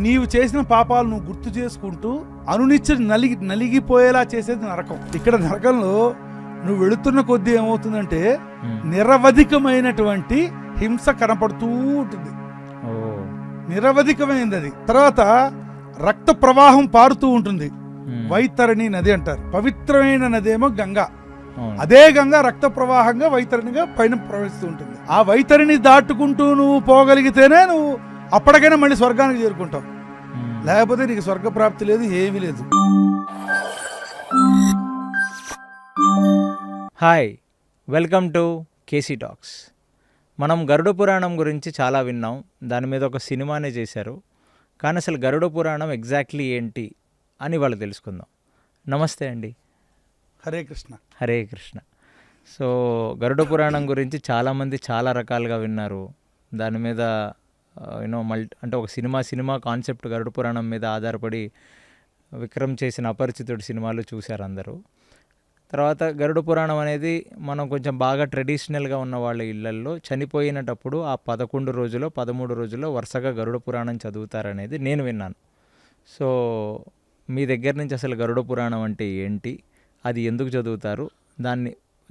నీవు చేసిన పాపాలు నువ్వు గుర్తు చేసుకుంటూ అనునిత్యం నలిగిపోయేలా చేసేది నరకం. ఇక్కడ నరకంలో నువ్వు వెళుతున్న కొద్దీ ఏమవుతుందంటే నిరవధికమైనటువంటి హింస కనపడుతూ ఉంటుంది. నిరవధికమైనది అది. తర్వాత రక్త ప్రవాహం పారుతూ ఉంటుంది. వైతరణి నది అంటారు. పవిత్రమైన నదేమో గంగా. అదే గంగా రక్త ప్రవాహంగా వైతరణిగా పైన ప్రవహిస్తూ ఉంటుంది. ఆ వైతరిని దాటుకుంటూ నువ్వు పోగలిగితేనే నువ్వు అప్పటికైనా మళ్ళీ స్వర్గానికి చేరుకుంటావు. లేకపోతే నీకు స్వర్గప్రాప్తి లేదు, ఏమీ లేదు. Hi, welcome to KC talks. మనం గరుడ పురాణం గురించి చాలా విన్నాం. దాని మీద ఒక సినిమానే చేశారు. కానీ అసలు గరుడ పురాణం ఎగ్జాక్ట్లీ ఏంటి అని వాళ్ళు తెలుసుకుందాం. నమస్తే అండి. హరే కృష్ణ. హరే కృష్ణ. సో గరుడ పురాణం గురించి చాలామంది చాలా రకాలుగా విన్నారు. దాని మీద అంటే ఒక సినిమా కాన్సెప్ట్ గరుడ పురాణం మీద ఆధారపడి విక్రమ్ చేసిన అపరిచితుడు సినిమాలు చూశారు అందరూ. తర్వాత గరుడ పురాణం అనేది మనం కొంచెం బాగా ట్రెడిషనల్గా ఉన్న వాళ్ళ ఇళ్లల్లో చనిపోయినప్పుడు ఆ 11 రోజుల్లో 13 రోజుల్లో వరుసగా గరుడ పురాణం చదువుతారనేది నేను విన్నాను. సో మీ దగ్గర నుంచి అసలు గరుడ పురాణం అంటే ఏంటి, అది ఎందుకు చదువుతారు,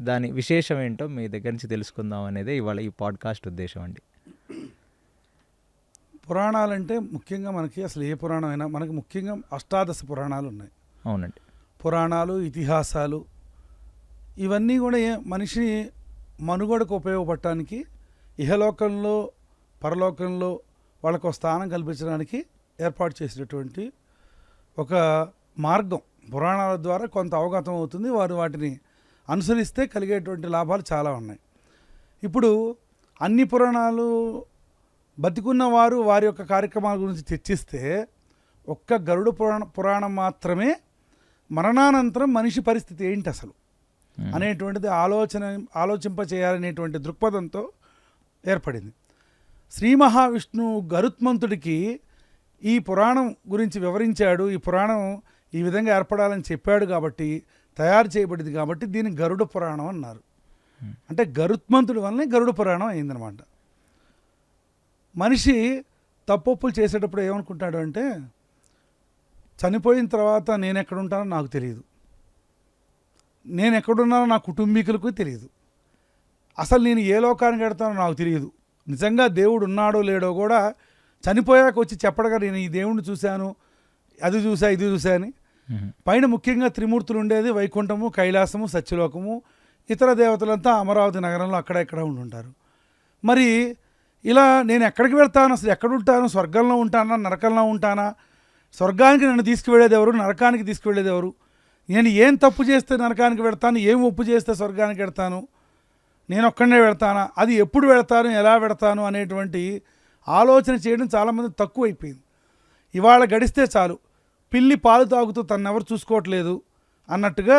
దాని విశేషం ఏంటో మీ దగ్గర నుంచి తెలుసుకుందాం అనేది ఇవాళ ఈ పాడ్కాస్ట్ ఉద్దేశం అండి. పురాణాలంటే ముఖ్యంగా మనకి అసలు ఏ పురాణం అయినా మనకి ముఖ్యంగా అష్టాదశ పురాణాలు ఉన్నాయి. అవునండి. పురాణాలు, ఇతిహాసాలు ఇవన్నీ కూడా మనిషి మనుగడకు ఉపయోగపడటానికి, ఇహలోకంలో పరలోకంలో వాళ్ళకు స్థానం కల్పించడానికి ఏర్పాటు చేసినటువంటి ఒక మార్గం. పురాణాల ద్వారా కొంత అవగతం అవుతుంది. వారు వాటిని అనుసరిస్తే కలిగేటువంటి లాభాలు చాలా ఉన్నాయి. ఇప్పుడు అన్ని పురాణాలు బతికున్న వారి యొక్క కార్యక్రమాల గురించి చర్చిస్తే ఒక్క గరుడ పురాణం మాత్రమే మరణానంతరం మనిషి పరిస్థితి ఏంటి అసలు అనేటువంటిది ఆలోచింపచేయాలనేటువంటి దృక్పథంతో ఏర్పడింది. శ్రీ మహావిష్ణువు గరుత్మంతుడికి ఈ పురాణం గురించి వివరించాడు. ఈ పురాణం ఈ విధంగా ఏర్పడాలని చెప్పాడు కాబట్టి, తయారు చేయబడింది కాబట్టి దీన్ని గరుడ పురాణం అన్నారు. అంటే గరుత్మంతుడి వల్లనే గరుడ పురాణం అయిందనమాట. మనిషి తప్పొప్పులు చేసేటప్పుడు ఏమనుకుంటాడు అంటే, చనిపోయిన తర్వాత నేను ఎక్కడుంటానో నాకు తెలియదు, నేను ఎక్కడున్నానో నా కుటుంబీకులకు తెలియదు, అసలు నేను ఏ లోకానికి వెడతానో నాకు తెలియదు, నిజంగా దేవుడు ఉన్నాడో లేడో కూడా చనిపోయాక వచ్చి చెప్పడగా నేను ఈ దేవుడిని చూశాను, అది చూసా, ఇది చూసా అని. పైన ముఖ్యంగా త్రిమూర్తులు ఉండేది వైకుంఠము, కైలాసము, సత్యలోకము. ఇతర దేవతలంతా అమరావతి నగరంలో అక్కడ ఇక్కడ ఉండుంటారు. మరి ఇలా నేను ఎక్కడికి వెళ్తాను, అసలు ఎక్కడుంటాను, స్వర్గంలో ఉంటానా, నరకంలో ఉంటానా, స్వర్గానికి నన్ను తీసుకువెళ్ళేది ఎవరు, నరకానికి తీసుకువెళ్ళేది ఎవరు, నేను ఏం తప్పు చేస్తే నరకానికి వెళ్తాను, ఏం ఒప్పు చేస్తే స్వర్గానికి వెళ్తాను, నేను ఒక్కడనే వెళ్తానా, అది ఎప్పుడు వెళ్తాను, ఎలా వెళ్తాను అనేటువంటి ఆలోచన చేయడం చాలామంది తక్కువైపోయింది. ఇవాళ గడిస్తే చాలు, పిల్లి పాలు తాగుతూ తన్నెవరు చూసుకోవట్లేదు అన్నట్టుగా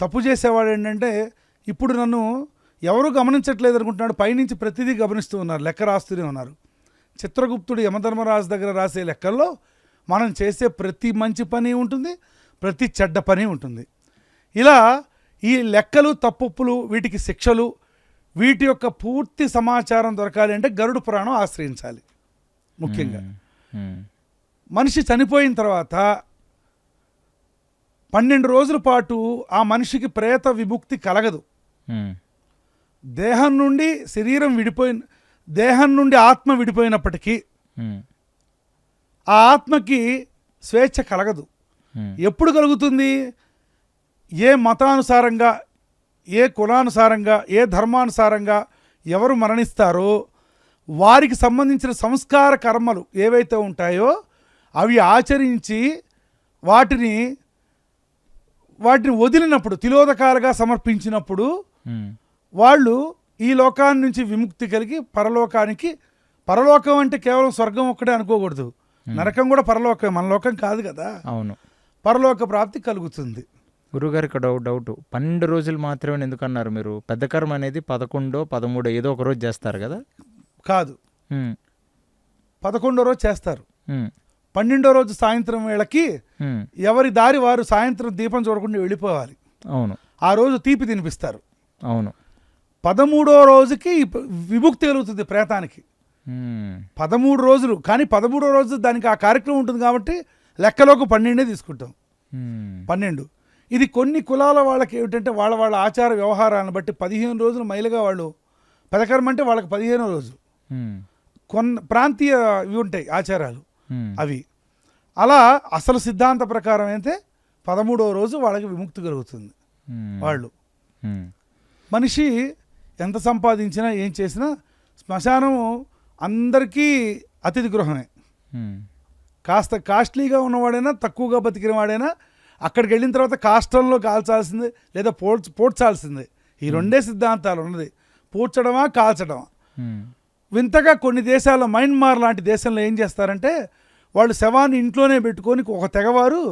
తప్పు చేసేవాడు ఏంటంటే, ఇప్పుడు నన్ను ఎవరు గమనించట్లేదు అనుకుంటున్నాడు, పైనుంచి ప్రతిదీ గమనిస్తూ ఉన్నారు, లెక్క రాస్తూనే ఉన్నారు. చిత్రగుప్తుడు యమధర్మరాజు దగ్గర రాసే లెక్కల్లో మనం చేసే ప్రతి మంచి పని ఉంటుంది, ప్రతి చెడ్డ పని ఉంటుంది. ఇలా ఈ లెక్కలు, తప్పులు, వీటికి శిక్షలు, వీటి యొక్క పూర్తి సమాచారం దొరకాలి అంటే గరుడ పురాణం ఆశ్రయించాలి. ముఖ్యంగా మనిషి చనిపోయిన తర్వాత 12 రోజుల పాటు ఆ మనిషికి ప్రేత విముక్తి కలగదు. దేహం నుండి శరీరం దేహం నుండి ఆత్మ విడిపోయినప్పటికీ ఆ ఆత్మకి స్వేచ్ఛ కలగదు. ఎప్పుడు కలుగుతుంది? ఏ మతానుసారంగా, ఏ కులానుసారంగా, ఏ ధర్మానుసారంగా ఎవరు మరణిస్తారో వారికి సంబంధించిన సంస్కార కర్మలు ఏవైతే ఉంటాయో అవి ఆచరించి వాటిని వదిలినప్పుడు, తిలోదకాలుగా సమర్పించినప్పుడు వాళ్ళు ఈ లోకాన్ని నుంచి విముక్తి కలిగి పరలోకం అంటే కేవలం స్వర్గం ఒక్కడే అనుకోకూడదు, నరకం కూడా పరలోకం, మన లోకం కాదు కదా. అవును, పరలోక ప్రాప్తి కలుగుతుంది. గురుగారికి డౌట్ 12 రోజులు మాత్రమే ఎందుకన్నారు మీరు? పెద్ద కర్మ అనేది 11, 13 ఏదో ఒక రోజు చేస్తారు కదా? కాదు, 11వ రోజు చేస్తారు. 12వ రోజు సాయంత్రం వేళకి ఎవరి దారి వారు సాయంత్రం దీపం చూడకుండా వెళ్ళిపోవాలి. అవును, ఆ రోజు తీపి తినిపిస్తారు. అవును. 13వ రోజుకి విముక్తి కలుగుతుంది ప్రేతానికి. 13 రోజులు. కానీ 13వ రోజు దానికి ఆ కార్యక్రమం ఉంటుంది కాబట్టి లెక్కలోకి 12 తీసుకుంటాం. 12. ఇది కొన్ని కులాల వాళ్ళకి ఏమిటంటే వాళ్ళ ఆచార వ్యవహారాలను బట్టి 15 రోజులు మైలుగా వాళ్ళు పదకర్మ అంటే వాళ్ళకి 15వ రోజు. కొన్ని ప్రాంతీయ ఇవి ఉంటాయి ఆచారాలు అవి. అలా అసలు సిద్ధాంత ప్రకారం అయితే 13వ రోజు వాళ్ళకి విముక్తి కలుగుతుంది. వాళ్ళు మనిషి ఎంత సంపాదించినా ఏం చేసినా శ్మశానం అందరికీ అతిథి గృహమే. కాస్త కాస్ట్లీగా ఉన్నవాడైనా తక్కువగా బతికిన వాడైనా అక్కడికి వెళ్ళిన తర్వాత కాష్టంలో కాల్చాల్సిందే లేదా పోడ్చాల్సిందే. ఈ రెండే సిద్ధాంతాలు ఉన్నది, పూడ్చడమా కాల్చడమా. వింతగా కొన్ని దేశాల్లో మయన్మార్ లాంటి దేశంలో ఏం చేస్తారంటే వాళ్ళు శవాన్ని ఇంట్లోనే పెట్టుకొని ఒక తెగవారు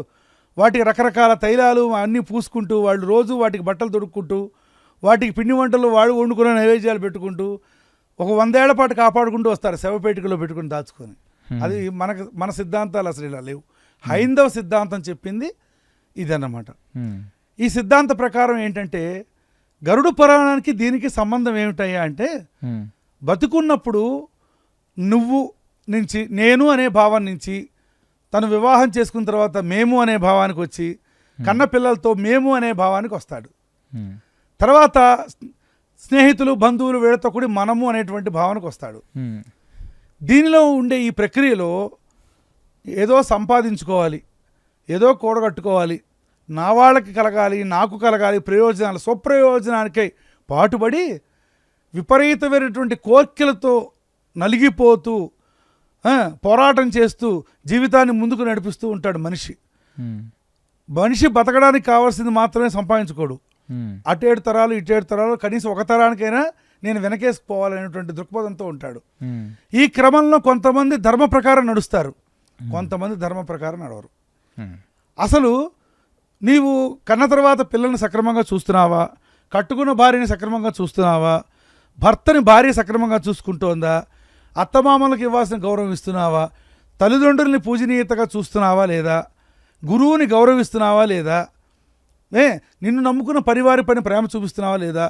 వాటికి రకరకాల తైలాలు అన్నీ పూసుకుంటూ వాళ్ళు రోజు వాటికి బట్టలు తొడుక్కుంటూ వాటికి పిండి వంటలు వాడు వండుకునే నైవేద్యాలు పెట్టుకుంటూ ఒక 100 ఏళ్ల పాటు కాపాడుకుంటూ వస్తారు శవపేటికలో పెట్టుకుని దాచుకొని. అది మన సిద్ధాంతాలు అసలు ఇలా లేవు. హైందవ సిద్ధాంతం చెప్పింది ఇదన్నమాట. ఈ సిద్ధాంత ప్రకారం ఏంటంటే గరుడ పురాణానికి దీనికి సంబంధం ఏమిటయ్యా అంటే బతుకున్నప్పుడు నువ్వు నుంచి నేను అనే భావం నుంచి తను వివాహం చేసుకున్న తర్వాత మేము అనే భావానికి వచ్చి కన్న పిల్లలతో మేము అనే భావానికి వస్తాడు. తర్వాత స్నేహితులు బంధువులు వీళ్ళతో కూడి మనము అనేటువంటి భావనకు వస్తాడు. దీనిలో ఉండే ఈ ప్రక్రియలో ఏదో సంపాదించుకోవాలి, ఏదో కూడగట్టుకోవాలి, నా వాళ్ళకి కలగాలి, నాకు కలగాలి, ప్రయోజనాలు స్వప్రయోజనానికై పాటుపడి విపరీతమైనటువంటి కోర్కెలతో నలిగిపోతూ పోరాటం చేస్తూ జీవితాన్ని ముందుకు నడిపిస్తూ ఉంటాడు మనిషి. మనిషి బతకడానికి కావాల్సింది మాత్రమే సంపాదించుకోడు. అటేడు తరాలు ఇటేడు తరాలు కనీసం ఒక తరానికైనా నేను వెనకేసుకుపోవాలనేటువంటి దృక్పథంతో ఉంటాడు. ఈ క్రమంలో కొంతమంది ధర్మ ప్రకారం నడుస్తారు, కొంతమంది ధర్మ ప్రకారం నడవరు. అసలు నీవు కన్న తర్వాత పిల్లల్ని సక్రమంగా చూస్తున్నావా, కట్టుకున్న భార్యని సక్రమంగా చూస్తున్నావా, భర్తని భార్య సక్రమంగా చూసుకుంటోందా, అత్తమామలకు ఇవ్వాల్సిన గౌరవం ఇస్తున్నావా, తల్లిదండ్రుల్ని పూజనీయతగా చూస్తున్నావా లేదా, గురువుని గౌరవిస్తున్నావా లేదా, నిన్ను నమ్ముకున్న పరివారి పైన ప్రేమ చూపిస్తున్నావా లేదా,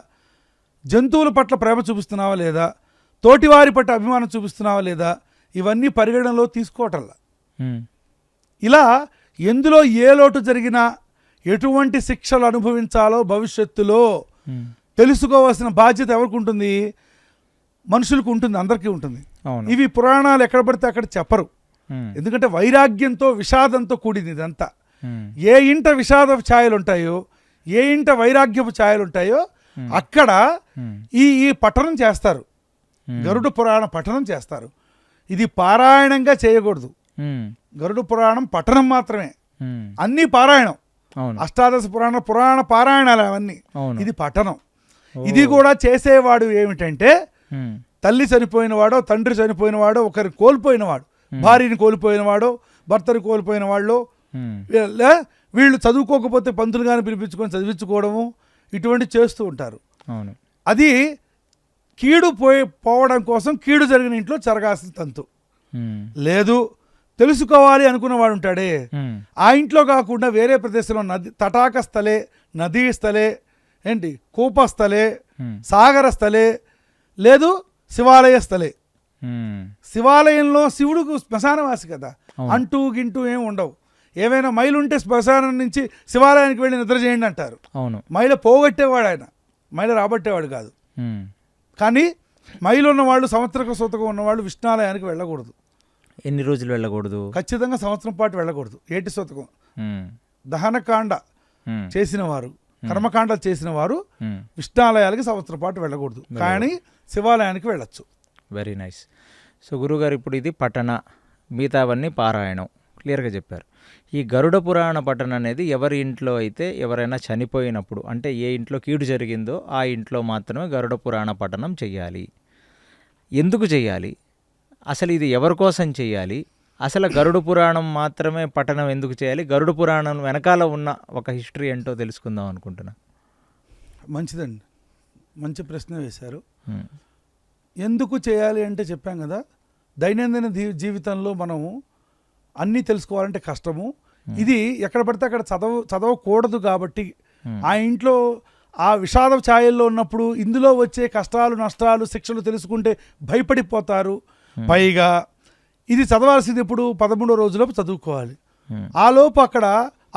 జంతువుల పట్ల ప్రేమ చూపిస్తున్నావా లేదా, తోటివారి పట్ల అభిమానం చూపిస్తున్నావా లేదా, ఇవన్నీ పరిగణనలో తీసుకోవటంలా. ఇలా ఎందులో ఏ లోటు జరిగినా ఎటువంటి శిక్షలు అనుభవించాలో భవిష్యత్తులో తెలుసుకోవాల్సిన బాధ్యత ఎవరికి ఉంటుంది? మనుషులకు ఉంటుంది, అందరికీ ఉంటుంది. ఇవి పురాణాలు ఎక్కడ పడితే అక్కడ చెప్పరు. ఎందుకంటే వైరాగ్యంతో విషాదంతో కూడింది ఇదంతా. ఏ ఇంట విషాద ఛాయలు ఉంటాయో, ఏ ఇంట వైరాగ్యపు ఛాయలు ఉంటాయో అక్కడ ఈ పఠనం చేస్తారు, గరుడ పురాణ పఠనం చేస్తారు. ఇది పారాయణంగా చేయకూడదు. గరుడ పురాణం పఠనం మాత్రమే, అన్నీ పారాయణం. అష్టాదశ పురాణ పారాయణాలు అవన్నీ, ఇది పఠనం. ఇది కూడా చేసేవాడు ఏమిటంటే తల్లి చనిపోయినవాడో, తండ్రి చనిపోయినవాడో, ఒకరిని కోల్పోయినవాడు, భార్యని కోల్పోయినవాడో, భర్తని కోల్పోయిన వాళ్ళు, వీళ్ళు చదువుకోకపోతే పంతులు గాని పిలిపించుకొని చదివించుకోవడము ఇటువంటి చేస్తూ ఉంటారు. అది కీడు పోవడం కోసం, కీడు జరిగిన ఇంట్లో జరగాల్సిన తంతు. లేదు తెలుసుకోవాలి అనుకున్నవాడు ఉంటాడే, ఆ ఇంట్లో కాకుండా వేరే ప్రదేశంలో నది తటాక స్థలే, నదీ స్థలే, ఏంటి కూపస్థలే, సాగర స్థలే, లేదు శివాలయ స్థలే. శివాలయంలో శివుడుకు శ్మశానవాసి కదా, అంటూ గింటూ ఏం ఉండవు. ఏవైనా మైలు ఉంటే శ్మశానం నుంచి శివాలయానికి వెళ్ళి నిద్ర చేయండి అంటారు. మైల పోగొట్టేవాడు ఆయన, మైల రాబట్టేవాడు కాదు. కానీ మైలు ఉన్నవాళ్ళు, సంవత్సరక సూతకం ఉన్నవాళ్ళు విష్ణాలయానికి వెళ్ళకూడదు. ఎన్ని రోజులు వెళ్ళకూడదు? ఖచ్చితంగా సంవత్సరం పాటు వెళ్ళకూడదు. ఏటి సూతకం దహనకాండ చేసిన వారు, కర్మకాండ చేసిన వారు విష్ణాలయాలకి సంవత్సరం పాటు వెళ్ళకూడదు, కానీ శివాలయానికి వెళ్ళచ్చు. Very nice. సో గురుగారు, ఇప్పుడు ఇది పఠన, మిగతావన్నీ పారాయణం క్లియర్గా చెప్పారు. ఈ గరుడ పురాణ పఠన అనేది ఎవరి ఇంట్లో అయితే ఎవరైనా చనిపోయినప్పుడు, అంటే ఏ ఇంట్లో కీడు జరిగిందో ఆ ఇంట్లో మాత్రమే గరుడ పురాణ పఠనం చెయ్యాలి. ఎందుకు చెయ్యాలి? అసలు ఇది ఎవరి కోసం చెయ్యాలి? అసలు గరుడ పురాణం మాత్రమే పఠనం ఎందుకు చేయాలి? గరుడ పురాణం వెనకాల ఉన్న ఒక హిస్టరీ ఏంటో తెలుసుకుందాం అనుకుంటున్నా. మంచిదండి, మంచి ప్రశ్న వేశారు. ఎందుకు చేయాలి అంటే చెప్పాం కదా, దైనందిన జీవితంలో మనము అన్నీ తెలుసుకోవాలంటే కష్టము. ఇది ఎక్కడ పడితే అక్కడ చదవకూడదు. కాబట్టి ఆ ఇంట్లో ఆ విషాద ఛాయల్లో ఉన్నప్పుడు ఇందులో వచ్చే కష్టాలు, నష్టాలు, శిక్షలు తెలుసుకుంటే భయపడిపోతారు. పైగా ఇది చదవాల్సింది ఎప్పుడు 13వ రోజులోపు చదువుకోవాలి. ఉమ్, ఆ లోపు అక్కడ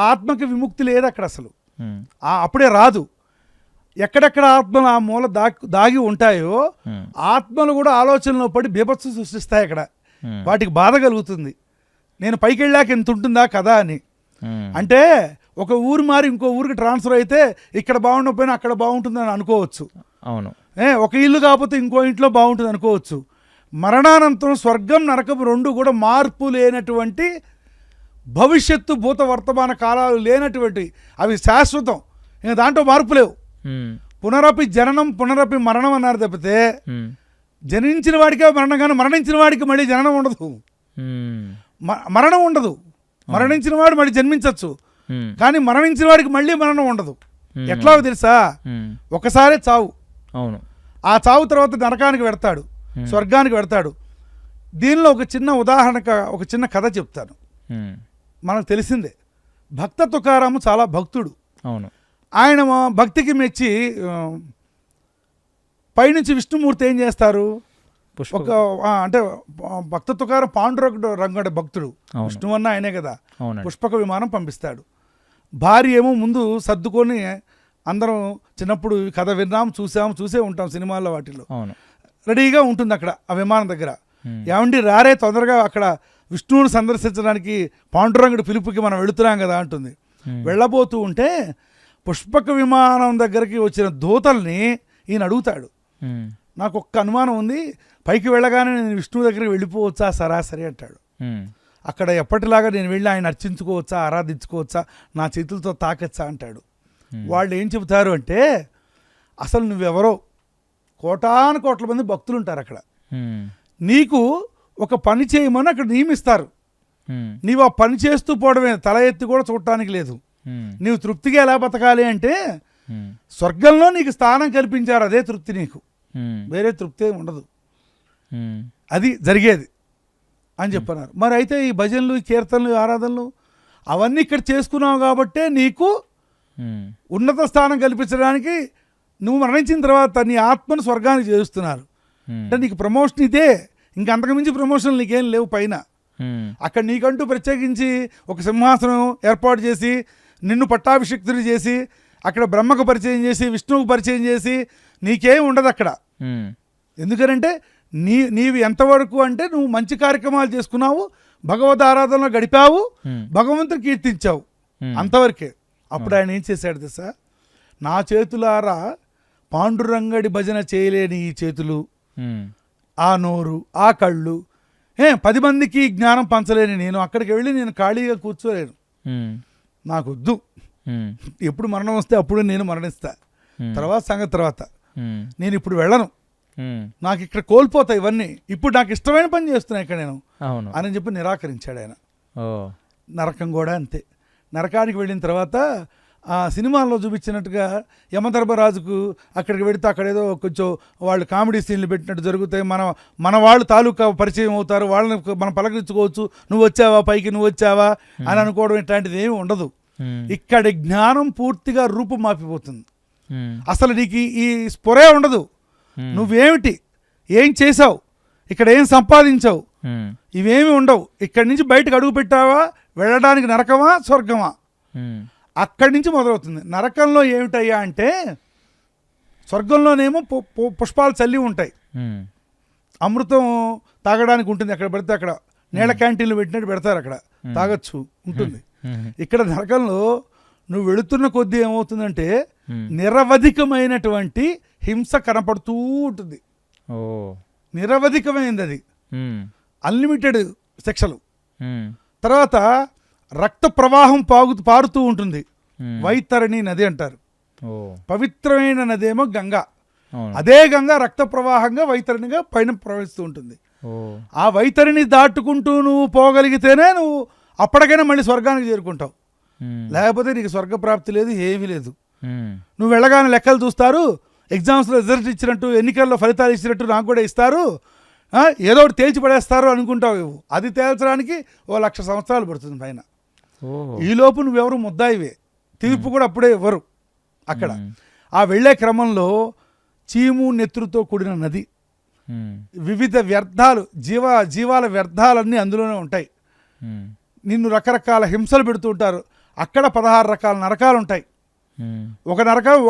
ఆత్మకి విముక్తి లేదు అక్కడ అసలు, ఉమ్, అప్పుడే రాదు. ఎక్కడెక్కడ ఆత్మలు ఆ మూల దాగి ఉంటాయో ఉమ్, ఆత్మలు కూడా ఆలోచనలో పడి బీభత్సం సృష్టిస్తాయి అక్కడ. ఉమ్, వాటికి బాధ కలుగుతుంది, నేను పైకి వెళ్ళాక ఎంత ఉంటుందా కదా అని. ఉమ్, అంటే ఒక ఊరు మారి ఇంకో ఊరికి ట్రాన్స్ఫర్ అయితే ఇక్కడ బాగుండకపోయినా అక్కడ బాగుంటుందని అనుకోవచ్చు. అవును. ఒక ఇల్లు కాకపోతే ఇంకో ఇంట్లో బాగుంటుంది అనుకోవచ్చు. మరణానంతరం స్వర్గం నరకం రెండు కూడా మార్పు లేనటువంటి, భవిష్యత్తు భూత వర్తమాన కాలాలు లేనటువంటి, అవి శాశ్వతం, ఇంకా దాంట్లో మార్పు లేవు. ఉమ్, పునరపి జననం పునరపి మరణం అన్నారు తప్పితే ఉమ్, జనించిన వాడికే మరణం, కానీ మరణించిన వాడికి మళ్ళీ జననం ఉండదు, ఉమ్, మరణం ఉండదు. మరణించిన వాడు మళ్ళీ జన్మించవచ్చు, ఉమ్, కానీ మరణించిన వాడికి మళ్ళీ మరణం ఉండదు. ఉమ్, ఎట్లాగో తెలుసా, ఉమ్, ఒకసారే చావు, అవును. ఆ చావు తర్వాత నరకానికి వెడతాడు, స్వర్గానికి వెడతాడు. దీనిలో ఒక చిన్న ఉదాహరణగా ఒక చిన్న కథ చెప్తాను. ఉమ్, మనకు తెలిసిందే, భక్త తుకారాము చాలా భక్తుడు. అవును. ఆయన భక్తికి మెచ్చి పైనుంచి విష్ణుమూర్తి ఏం చేస్తారు, పుష్ప ఒక అంటే భక్త తుకారం పాండురంగ భక్తుడు, అవును. విష్ణువు అన్న ఆయనే కదా, అవునండి. పుష్పక విమానం పంపిస్తాడు. భార్య ఏమో ముందు సర్దుకొని, అందరం చిన్నప్పుడు ఈ కథ విన్నాం, చూసే ఉంటాం సినిమాల్లో వాటిల్లో, అవును. రెడీగా ఉంటుంది అక్కడ ఆ విమానం దగ్గర. ఉమ్, ఏమండి రారే తొందరగా, అక్కడ విష్ణువుని సందర్శించడానికి పాండురంగుడి పిలుపుకి మనం వెళుతున్నాం కదా అంటుంది. ఉమ్, వెళ్ళబోతూ ఉంటే పుష్పక విమానం దగ్గరికి వచ్చిన దూతల్ని ఈయన అడుగుతాడు, ఉమ్, నాకు ఒక్క అనుమానం ఉంది, పైకి వెళ్ళగానే నేను విష్ణువు దగ్గరికి వెళ్ళిపోవచ్చా సరాసరి అంటాడు. ఉమ్, అక్కడ ఎప్పటిలాగా నేను వెళ్ళి ఆయన అర్చించుకోవచ్చా, ఆరాధించుకోవచ్చా, నా చేతులతో తాకచ్చా అంటాడు. వాళ్ళు ఏం చెబుతారు అంటే, అసలు నువ్వెవరో, కోటాను కోట్ల మంది భక్తులు ఉంటారు అక్కడ, ఉమ్, నీకు ఒక పని చేయమని అక్కడ నియమిస్తారు. ఉమ్, నీవు ఆ పని చేస్తూ పోవడమే, తల ఎత్తి కూడా చూడటానికి లేదు. ఉమ్, నీవు తృప్తిగా ఎలా బతకాలి అంటే, ఉమ్, స్వర్గంలో నీకు స్థానం కల్పించారు, అదే తృప్తి నీకు, ఉమ్, వేరే తృప్తి ఏమి ఉండదు, ఉమ్, అది జరిగేది అని చెప్పన్నారు. మరి అయితే ఈ భజనలు, ఈ కీర్తనలు, ఈ ఆరాధనలు అవన్నీ ఇక్కడ చేసుకున్నావు కాబట్టే నీకు ఉమ్, ఉన్నత స్థానం కల్పించడానికి నువ్వు మరణించిన తర్వాత నీ ఆత్మను స్వర్గానికి చేస్తున్నారు. ఉమ్, అంటే నీకు ప్రమోషన్ ఇదే, ఇంకా అంతకుమించి ప్రమోషన్లు నీకేం లేవు పైన. ఉమ్, అక్కడ నీకంటూ ప్రత్యేకించి ఒక సింహాసనం ఏర్పాటు చేసి, నిన్ను పట్టాభిషిక్తులు చేసి, అక్కడ బ్రహ్మకు పరిచయం చేసి, విష్ణువుకు పరిచయం చేసి, నీకేం ఉండదు అక్కడ. ఉమ్, ఎందుకంటే నీవు ఎంతవరకు అంటే నువ్వు మంచి కార్యక్రమాలు చేసుకున్నావు, భగవద్ ఆరాధనలో గడిపావు, ఉమ్, భగవంతుని కీర్తించావు, ఉమ్, అంతవరకే. అప్పుడు ఆయన ఏం చేశాడు తెలుసా, నా చేతులారా పాండురంగడి భజన చేయలేని ఈ చేతులు, ఉమ్, ఆ నోరు, ఆ కళ్ళు, 10 మందికి జ్ఞానం పంచలేని నేను అక్కడికి వెళ్ళి నేను ఖాళీగా కూర్చోలేను, ఉమ్, నాకు వద్దు. ఉమ్, ఎప్పుడు మరణం వస్తే అప్పుడు నేను మరణిస్తా, ఉమ్, తర్వాత సంగతి తర్వాత, ఉమ్, నేను ఇప్పుడు వెళ్ళను, ఉమ్, నాకు నాకు ఇక్కడ కోల్పోతాయి ఇవన్నీ, ఇప్పుడు నాకు ఇష్టమైన పని చేస్తున్నా ఇక్కడ నేను అవును. అని చెప్పి నిరాకరించాడు ఆయన. ఓ నరకం కూడా అంతే. నరకానికి వెళ్ళిన తర్వాత ఆ సినిమాల్లో చూపించినట్టుగా యమధర్మరాజుకు అక్కడికి వెళితే అక్కడేదో కొంచెం వాళ్ళు కామెడీ సీన్లు పెట్టినట్టు జరుగుతాయి, మన వాళ్ళు తాలూకా పరిచయం అవుతారు, వాళ్ళని మనం పలకరించుకోవచ్చు, నువ్వు వచ్చావా పైకి, నువ్వు వచ్చావా అని అనుకోవడం, ఇట్లాంటిది ఏమి ఉండదు. ఉమ్, ఇక్కడి జ్ఞానం పూర్తిగా రూపం మాపిపోతుంది, ఉమ్, అసలు నీకు ఈ స్పొరే ఉండదు. ఉమ్, నువ్వేమిటి, ఏం చేసావు, ఇక్కడ ఏం సంపాదించావు, ఉమ్, ఇవేమి ఉండవు. ఇక్కడి నుంచి బయటకు అడుగు పెట్టావా, వెళ్ళడానికి నరకమా స్వర్గమా, ఉమ్, అక్కడి నుంచి మొదలవుతుంది. నరకంలో ఏమిటయ్యా అంటే, స్వర్గంలోనేమో పుష్పాలు చల్లి ఉంటాయి, ఉమ్, అమృతం తాగడానికి ఉంటుంది, అక్కడ పెడితే అక్కడ నీళ్ళ క్యాంటీన్లు పెట్టినట్టు పెడతారు, అక్కడ తాగొచ్చు ఉంటుంది. ఉమ్, ఇక్కడ నరకంలో నువ్వు వెళుతున్న కొద్దీ ఏమవుతుందంటే, ఉమ్, నిరవధికమైనటువంటి హింస కనపడుతూ ఉంటుంది. ఓ నిరవధికమైనది అది, ఉమ్, అన్లిమిటెడ్ శిక్షలు. ఉమ్, తర్వాత రక్త ప్రవాహం పారుతూ ఉంటుంది, ఉమ్, వైతరణి నది అంటారు. ఓ పవిత్రమైన నదేమో గంగా, అవును. అదే గంగా రక్త ప్రవాహంగా వైతరణిగా పైన ప్రవహిస్తూ ఉంటుంది. ఓ ఆ వైతరిని దాటుకుంటూ నువ్వు పోగలిగితేనే నువ్వు అప్పటికైనా మళ్ళీ స్వర్గానికి చేరుకుంటావు, ఉమ్, లేకపోతే నీకు స్వర్గప్రాప్తి లేదు, ఏమీ లేదు. ఉమ్, నువ్వు వెళ్ళగానే లెక్కలు చూస్తారు, ఎగ్జామ్స్లో రిజల్ట్ ఇచ్చినట్టు, ఎన్నికల్లో ఫలితాలు ఇచ్చినట్టు నాకు కూడా ఇస్తారు, ఏదో ఒకటి తేల్చి పడేస్తారు అనుకుంటావు. అది తేల్చడానికి 1,00,000 సంవత్సరాలు పడుతుంది పైన. ఓ ఈలోపు నువ్వెవరు ముద్దాయివే, తీర్పు కూడా అప్పుడే ఇవ్వరు అక్కడ. ఉమ్, ఆ వెళ్ళే క్రమంలో చీము నెత్తురుతో కూడిన నది, వివిధ వ్యర్థాలు జీవాల వ్యర్థాలన్నీ అందులోనే ఉంటాయి. నిన్ను రకరకాల హింసలు పెడుతూ ఉంటారు. అక్కడ 16 రకాల నరకాలు ఉంటాయి. ఒక నరకం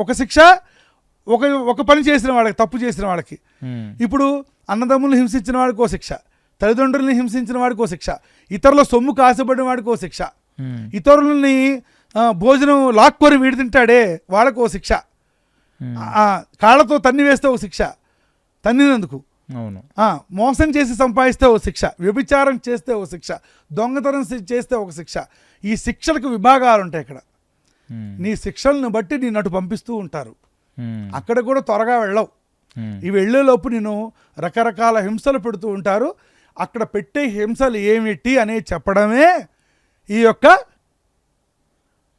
ఒక శిక్ష ఒక పని చేసిన వాళ్ళకి, తప్పు చేసిన వాళ్ళకి. ఇప్పుడు అన్నదమ్ములను హింసించిన వాడికి ఓ శిక్ష, తల్లిదండ్రుల్ని హింసించిన వాడికి ఓ శిక్ష, ఇతరుల సొమ్ము కాసబడిన వాడికి ఓ శిక్ష, ఇతరులని భోజనం లాక్కొని వీడి తింటాడే వాళ్ళకు ఓ శిక్ష, కాళ్ళతో తన్ని వేస్తే ఓ శిక్ష తన్నినందుకు, అవును, మోసం చేసి సంపాదిస్తే ఓ శిక్ష, వ్యభిచారం చేస్తే ఓ శిక్ష, దొంగతనం చేస్తే ఒక శిక్ష. ఈ శిక్షలకు విభాగాలు ఉంటాయి. ఇక్కడ నీ శిక్షలను బట్టి నేను అటు పంపిస్తూ ఉంటారు. అక్కడ కూడా త్వరగా వెళ్ళవు. ఈ వెళ్ళేలోపు నేను రకరకాల హింసలు పెడుతూ ఉంటారు. అక్కడ పెట్టే హింసలు ఏమిటి అనేది చెప్పడమే ఈ యొక్క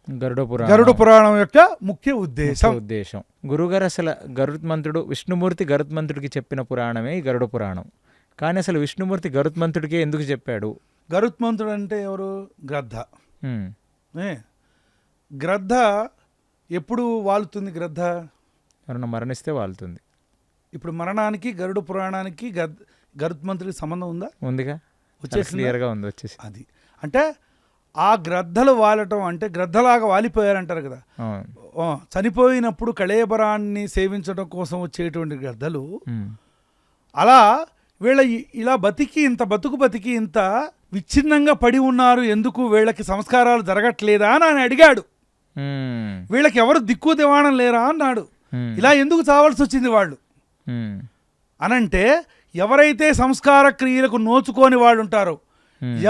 గరుడ పురాణం యొక్క ముఖ్య ఉద్దేశం. గురుగారు అసలు గరుత్మంతుడు విష్ణుమూర్తి గరుత్మంతుడికి చెప్పిన పురాణమే ఈ గరుడ పురాణం. కానీ అసలు విష్ణుమూర్తి గరుత్మంతుడికే ఎందుకు చెప్పాడు? గరుత్మంతుడు అంటే ఎవరు? గ్రద్ద. గ్రద్ద ఎప్పుడు వాలుతుంది? గ్రద్ద ఎవరన్నా మరణిస్తే వాలుతుంది. ఇప్పుడు మరణానికి గరుడ పురాణానికి గరుత్మంతుడికి సంబంధం ఉందా? ఉందిగా, వచ్చేసి క్లియర్గా ఉంది. వచ్చేసి అది అంటే ఆ గ్రద్దలు వాలటం అంటే గ్రద్దలాగా వాలిపోయారంటారు కదా. చనిపోయినప్పుడు కళేబరాన్ని సేవించడం కోసం వచ్చేటువంటి గ్రద్దలు అలా వీళ్ళ ఇలా బతికి ఇంత విచ్ఛిన్నంగా పడి ఉన్నారు, ఎందుకు వీళ్ళకి సంస్కారాలు జరగట్లేదా అని ఆయన అడిగాడు. వీళ్ళకి ఎవరు దిక్కు దివాణం లేరా అన్నాడు. ఇలా ఎందుకు చావాల్సి వచ్చింది వాళ్ళు అనంటే, ఎవరైతే సంస్కార క్రియలకు నోచుకోని వాళ్ళు ఉంటారో,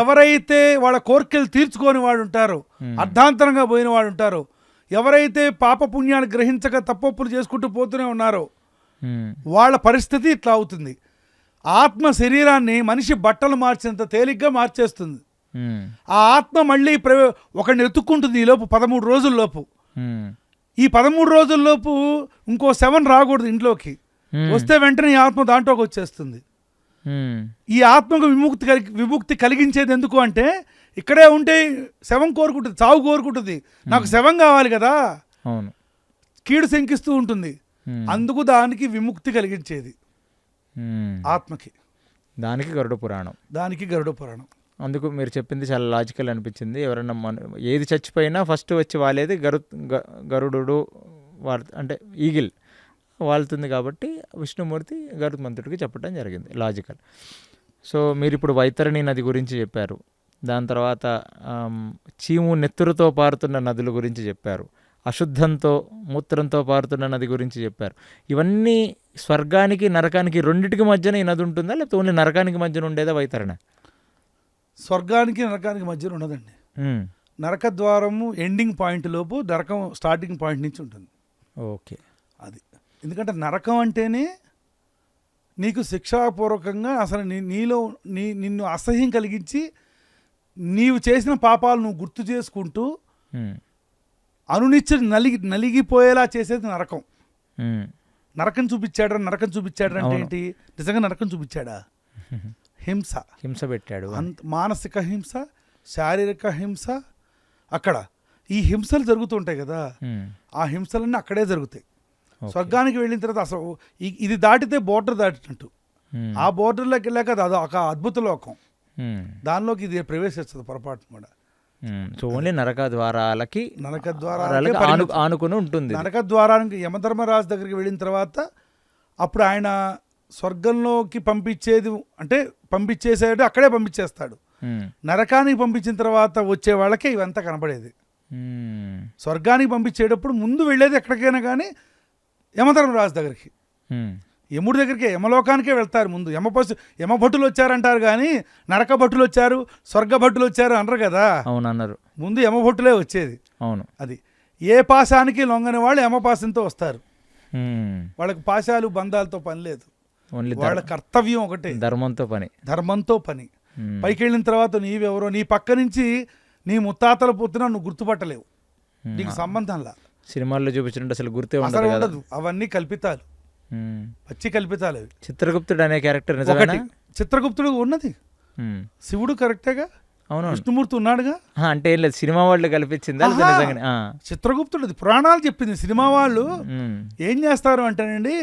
ఎవరైతే వాళ్ళ కోరికలు తీర్చుకోని వాళ్ళు ఉంటారో, అర్ధాంతరంగా పోయిన వాళ్ళు ఉంటారో, ఎవరైతే పాపపుణ్యాన్ని గ్రహించక తప్పొప్పులు చేసుకుంటూ పోతూనే ఉన్నారో వాళ్ళ పరిస్థితి ఇట్లా అవుతుంది. ఆత్మ శరీరాన్ని మనిషి బట్టలు మార్చేంత తేలిగ్గా మార్చేస్తుంది. ఆ ఆత్మ మళ్ళీ ఒకడిని ఎత్తుక్కుంటుంది ఈ లోపు 13 రోజుల్లోపు. ఈ 13 రోజుల్లోపు ఇంకో 7 రాకూడదు ఇంట్లోకి. వస్తే వెంటనే ఈ ఆత్మ దాంట్లోకి వచ్చేస్తుంది. ఈ ఆత్మకు విముక్తి కలిగించేది ఎందుకు అంటే, ఇక్కడే ఉంటే శవం కోరుకుంటుంది, చావు కోరుకుంటుంది. నాకు శవం కావాలి కదా, కీడు శంకిస్తూ ఉంటుంది. అందుకు దానికి విముక్తి కలిగించేది ఆత్మకి. దానికి గరుడ పురాణం. అందుకు మీరు చెప్పింది చాలా లాజికల్ అనిపించింది. ఎవరన్నా ఏది చచ్చిపోయినా ఫస్ట్ వచ్చి వాలేది గరుడు అంటే ఈగిల్ వాళ్తుంది. కాబట్టి విష్ణుమూర్తి గరుత్మంతుడికి చెప్పడం జరిగింది, లాజికల్. సో మీరు ఇప్పుడు వైతరణి నది గురించి చెప్పారు, దాని తర్వాత చీము నెత్తురుతో పారుతున్న నదుల గురించి చెప్పారు, అశుద్ధంతో మూత్రంతో పారుతున్న నది గురించి చెప్పారు. ఇవన్నీ స్వర్గానికి నరకానికి రెండింటికి మధ్యన ఈ నది ఉంటుందా, లేకపోతే ఓన్లీ నరకానికి మధ్యన ఉండేదా వైతరణ? స్వర్గానికి నరకానికి మధ్యన ఉండదండి. నరక ద్వారము ఎండింగ్ పాయింట్ లోపు నరకం స్టార్టింగ్ పాయింట్ నుంచి ఉంటుంది. ఓకే, అది ఎందుకంటే నరకం అంటేనే నీకు శిక్షాపూర్వకంగా అసలు నిన్ను అసహ్యం కలిగించి నీవు చేసిన పాపాలు నువ్వు గుర్తు చేసుకుంటూ అనునిత్యం నలిగిపోయేలా చేసేది నరకం. నరకం చూపించాడు అంటే ఏంటి? నిజంగా నరకం చూపించాడా? హింస పెట్టాడు. మానసిక హింస, శారీరక హింస. అక్కడ ఈ హింసలు జరుగుతుంటాయి కదా, ఆ హింసలన్నీ అక్కడే జరుగుతాయి. స్వర్గానికి వెళ్ళిన తర్వాత అసలు ఇది దాటితే బోర్డర్ దాటినట్టు. ఆ బోర్డర్లోకి వెళ్ళాక అది ఒక అద్భుత లోకం. దానిలోకి ఇది ప్రవేశిస్తుంది పొరపాటు కూడా. సో ఓన్లీ నరక ద్వారాలకి ఆనుకుని ఉంటుంది. నరక ద్వారానికి యమధర్మరాజు దగ్గరికి వెళ్ళిన తర్వాత అప్పుడు ఆయన స్వర్గంలోకి పంపించేసేది అక్కడే పంపించేస్తాడు. నరకానికి పంపించిన తర్వాత వచ్చే వాళ్ళకే ఇవంతా కనపడేది. స్వర్గానికి పంపించేటప్పుడు ముందు వెళ్ళేది ఎక్కడికైనా కానీ యమధర్మరాజు దగ్గరికి, యముడి దగ్గరికే, యమలోకానికే వెళ్తారు ముందు. యమభటులు వచ్చారంటారు కానీ నరక భటులు వచ్చారు, స్వర్గ భటులు వచ్చారు అనరు కదా. అవును, అన్నారు. ముందు యమభటులే వచ్చేది. అవును, అది ఏ పాశానికి లొంగని వాళ్ళు యమపాశంతో వస్తారు. వాళ్ళకి పాశాలు బంధాలతో పని లేదు, వాళ్ళ కర్తవ్యం ఒకటే, ధర్మంతో పని. పైకి వెళ్ళిన తర్వాత నీవెవరో, నీ పక్క నుంచి నీ ముత్తాతల పొత్తున నువ్వు గుర్తుపట్టలేవు, నీకు సంబంధంలా. సినిమాల్లో చూపించినట్టు అసలు గుర్తే ఉండదు. అవన్నీ కల్పితాలు, పచ్చి కల్పితాలు. చిత్రగుప్తుడు అనే క్యారెక్టర్ చిత్రగుప్తుడు ఉన్నది, శివుడు కరెక్టేగా. అవును, విష్ణుమూర్తి ఉన్నాడుగా. అంటే ఏం లేదు, సినిమా వాళ్ళు కల్పించిందా? చిత్రగుప్తుడు పురాణాలు చెప్పింది. సినిమా వాళ్ళు ఏం చేస్తారు అంటేనండి,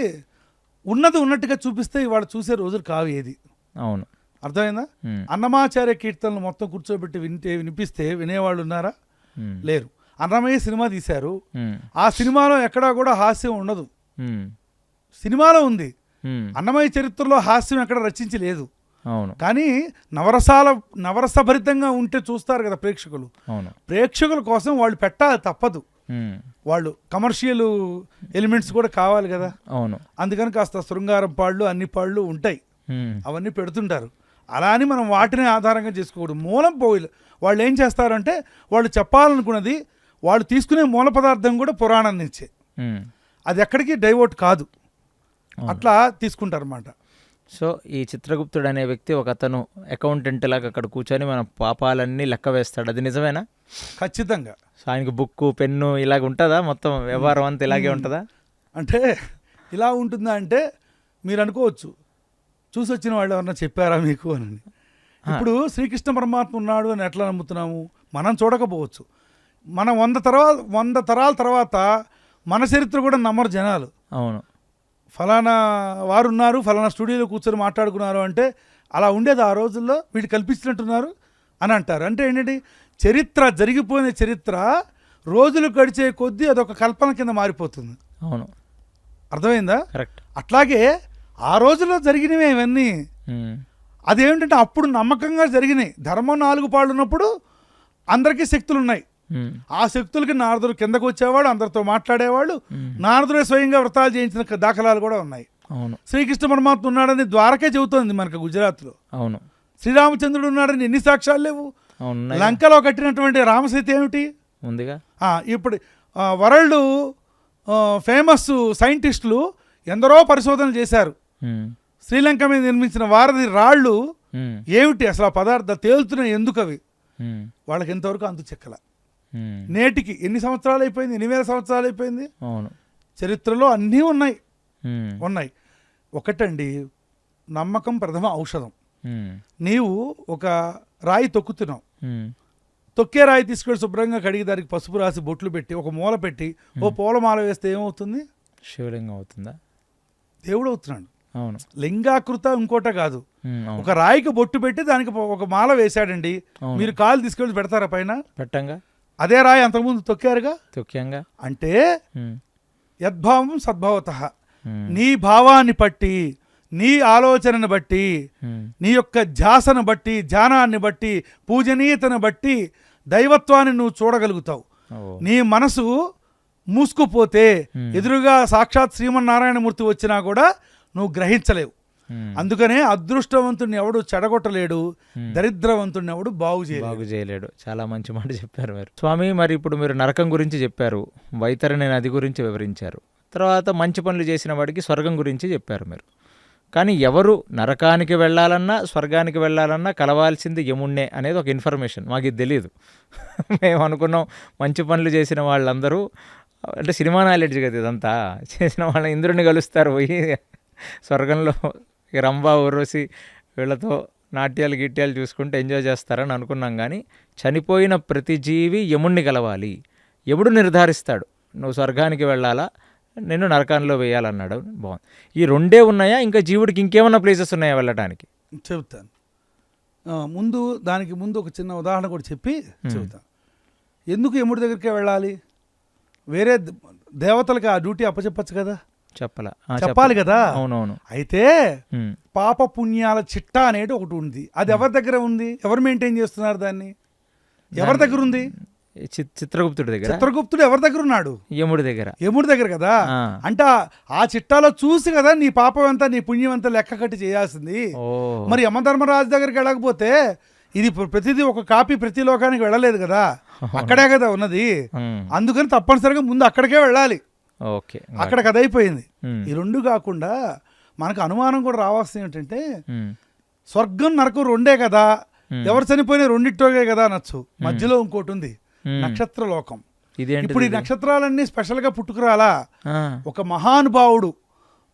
ఉన్నది ఉన్నట్టుగా చూపిస్తే ఇవాళ చూసే రోజులు కావు ఏది. అవును. అర్థమైందా? ఉమ్, అన్నమాచార్య కీర్తనలు మొత్తం కూర్చోబెట్టి వినిపిస్తే వినేవాళ్ళు ఉన్నారా? ఉమ్, లేరు. అన్నమయ్య సినిమా తీశారు, ఉమ్, ఆ సినిమాలో ఎక్కడా కూడా హాస్యం ఉండదు. ఉమ్, సినిమాలో ఉంది, ఉమ్, అన్నమయ్య చరిత్రలో హాస్యం ఎక్కడ రచించి లేదు. అవును. కానీ నవరసభరితంగా ఉంటే చూస్తారు కదా ప్రేక్షకులు. అవును. ప్రేక్షకుల కోసం వాళ్ళు పెట్టాలి, తప్పదు. ఉమ్, వాళ్ళు కమర్షియల్ ఎలిమెంట్స్ కూడా కావాలి కదా. అవును. అందుకని కాస్త శృంగారం పాళ్ళు అన్ని పాళ్ళు ఉంటాయి, ఉమ్, అవన్నీ పెడుతుంటారు. అలా అని మనం వాటిని ఆధారంగా చేసుకోకూడదు. మూలం పోయిలు వాళ్ళు ఏం చేస్తారంటే వాళ్ళు చెప్పాలనుకున్నది వాళ్ళు తీసుకునే మూల పదార్థం కూడా పురాణం నుంచే, ఉమ్, అది ఎక్కడికి డైవర్ట్ కాదు, అవును. అట్లా తీసుకుంటారు అన్నమాట. సో ఈ చిత్రగుప్తుడు అనే వ్యక్తి ఒక అతను అకౌంటెంట్ లాగా అక్కడ కూర్చొని మన పాపాలన్నీ లెక్క వేస్తాడు, అది నిజమేనా? ఖచ్చితంగా. సో ఆయనకి బుక్కు పెన్ను ఇలాగ ఉంటుందా? మొత్తం వ్యవహారం అంతా ఇలాగే ఉంటుందా? అంటే ఇలా ఉంటుందా అంటే మీరు అనుకోవచ్చు, చూసి వచ్చిన వాళ్ళు ఎవరన్నా చెప్పారా మీకు అని. ఇప్పుడు శ్రీకృష్ణ పరమాత్మ ఉన్నాడు అని ఎట్లా నమ్ముతున్నాము? మనం చూడకపోవచ్చు. మనం 100 తరాల తర్వాత మన చరిత్ర కూడా నమ్మరు జనాలు. అవును. ఫలానా వారు ఉన్నారు, ఫలానా స్టూడియోలో కూర్చొని మాట్లాడుకున్నారు అంటే అలా ఉండేది ఆ రోజుల్లో, వీళ్ళు కల్పించినట్టున్నారు అని అంటారు. అంటే ఏంటంటే చరిత్ర, జరిగిపోయిన చరిత్ర రోజులు గడిచే కొద్దీ అదొక కల్పన కింద మారిపోతుంది. అవును. అర్థమైందా? కరెక్ట్. అట్లాగే ఆ రోజుల్లో జరిగినవే ఇవన్నీ. ఉమ్, అదేమిటంటే అప్పుడు నమ్మకంగా జరిగినాయి. ధర్మం 4 పాళ్ళు ఉన్నప్పుడు అందరికీ శక్తులు ఉన్నాయి. ఉమ్, ఆ శక్తులకి నారదుడు కిందకు వచ్చేవాడు, అందరితో మాట్లాడేవాళ్ళు. ఉమ్, నారదుడే స్వయంగా వ్రతాలు చేయించిన దాఖలాలు కూడా ఉన్నాయి. అవును. శ్రీకృష్ణ పరమాత్మ ఉన్నాడని ద్వారకే చెబుతోంది మనకు గుజరాత్లో. అవును. శ్రీరామచంద్రుడు ఉన్నాడని ఎన్ని సాక్ష్యాలు లేవు? అవును. ఉన్నాయి. లంకలో కట్టినటువంటి రామసీత ఏమిటి? ఉందిగా. ఇప్పుడు వరల్డ్ ఫేమస్ సైంటిస్టులు ఎందరో పరిశోధనలు చేశారు. ఉమ్, శ్రీలంక మీద నిర్మించిన వారధి రాళ్ళు ఉమ్, ఏమిటి అసలు? ఆ పదార్థ తేలుతున్నాయి ఎందుకు అవి? ఉమ్, వాళ్ళకి ఎంతవరకు అంతు చెక్కల. ఉమ్, నేటికి ఎన్ని సంవత్సరాలు అయిపోయింది? 8,000 సంవత్సరాలు అయిపోయింది. అవును. చరిత్రలో అన్నీ ఉన్నాయి. ఉమ్, ఒకటండి, నమ్మకం ప్రథమ ఔషధం. ఉమ్, నీవు ఒక రాయి తొక్కుతున్నావు, ఉమ్, తొక్కే రాయి తీసుకెళ్ళి శుభ్రంగా కడిగి దానికి పసుపు రాసి బొట్లు పెట్టి ఒక మూల పెట్టి ఓ పూలమాల వేస్తే ఏమవుతుంది? శివలింగం అవుతుందా? దేవుడు అవుతున్నాడు. అవును. లింగాకృత ఇంకోట కాదు. ఉమ్, అవును. ఒక రాయికి బొట్టు పెట్టి దానికి ఒక మాల వేశాడండి. అవును. మీరు కాలు తీసుకెళ్ళి పెడతారా పైన? పెట్టంగా. అదే రాయి అంతకుముందు తొక్కారుగా. తొక్కంగా. అంటే ఉమ్, యద్భావం సద్భావతః. ఉమ్, నీ భావాన్ని బట్టి, నీ ఆలోచనను బట్టి, ఉమ్, నీ యొక్క ధ్యాసను బట్టి, ధ్యానాన్ని బట్టి, పూజనీయతను బట్టి దైవత్వాన్ని నువ్వు చూడగలుగుతావు. ఓ, నీ మనసు మూసుకుపోతే ఎదురుగా సాక్షాత్ శ్రీమన్నారాయణమూర్తి వచ్చినా కూడా నువ్వు గ్రహించలేవు. ఉమ్, అందుకనే అదృష్టవంతుడిని ఎవడు చెడగొట్టలేడు, దరిద్రవంతుడిని ఎవడు బాగు చేయలేడు. చాలా మంచి మాట చెప్పారు మీరు స్వామి. మరి ఇప్పుడు మీరు నరకం గురించి చెప్పారు, వైతరణి నది గురించి వివరించారు, తర్వాత మంచి పనులు చేసిన వాడికి స్వర్గం గురించి చెప్పారు మీరు. కానీ ఎవరు నరకానికి వెళ్ళాలన్నా స్వర్గానికి వెళ్ళాలన్నా కలవాల్సింది యముణ్ణే అనేది ఒక ఇన్ఫర్మేషన్ మాకు ఇది తెలియదు. మేము అనుకున్నాం మంచి పనులు చేసిన వాళ్ళందరూ, అంటే సినిమా నాలెడ్జ్ కదా ఇదంతా, చేసిన వాళ్ళ ఇంద్రుడిని కలుస్తారు పోయి స్వర్గంలో రంభా ఊర్వశి వీళ్ళతో నాట్యాలు గిట్యాలు చూసుకుంటూ ఎంజాయ్ చేస్తారని అనుకున్నాం. కానీ చనిపోయిన ప్రతి జీవి యముణ్ణి కలవాలి. యముడు నిర్ధారిస్తాడు నువ్వు స్వర్గానికి వెళ్ళాలా, నిన్ను నరకాల్లో వేయాలన్నాడు. బాగుంది. ఈ రెండే ఉన్నాయా? ఇంకా జీవుడికి ఇంకేమన్నా ప్లేసెస్ ఉన్నాయా వెళ్ళటానికి? చెబుతాను. దానికి ముందు ఒక చిన్న ఉదాహరణ కూడా చెప్పి చెబుతాను. ఎందుకు యముడి దగ్గరికే వెళ్ళాలి? వేరే దేవతలకి ఆ డ్యూటీ అప్పచెప్పచ్చు కదా. చెప్పాలి కదా. అవునవును. అయితే పాప పుణ్యాల చిట్టా అనేది ఒకటి ఉంది. అది ఎవరి దగ్గర ఉంది? ఎవరు మెయింటైన్ చేస్తున్నారు దాన్ని? ఎవరి దగ్గర ఉంది? చిత్రగుప్తుడి దగ్గర. చిత్రగుప్తుడు ఎవరి దగ్గర ఉన్నాడు? యముడి దగ్గర కదా. అంటే ఆ చిట్టాలో చూసి కదా నీ పాపం ఎంత నీ పుణ్యం ఎంత లెక్క కట్టి చేయాల్సింది. మరి యమధర్మరాజు దగ్గరికి వెళ్ళకపోతే ఇది ప్రతిదీ ఒక కాపీ ప్రతి లోకానికి వెళ్ళలేదు కదా, అక్కడే కదా ఉన్నది. అందుకని తప్పనిసరిగా ముందు అక్కడికే వెళ్ళాలి. ఓకే, అక్కడికి అదైపోయింది. ఈ రెండు కాకుండా మనకు అనుమానం కూడా రావాల్సింది ఏంటంటే స్వర్గం నరకం రెండే కదా, ఎవరు చనిపోయినా రెండిట్టోగే కదా అనొచ్చు. మధ్యలో ఇంకోటి ఉంది, నక్షత్ర లోకం. ఇప్పుడు ఈ నక్షత్రాలన్నీ స్పెషల్గా పుట్టుకురాలా? ఒక మహానుభావుడు,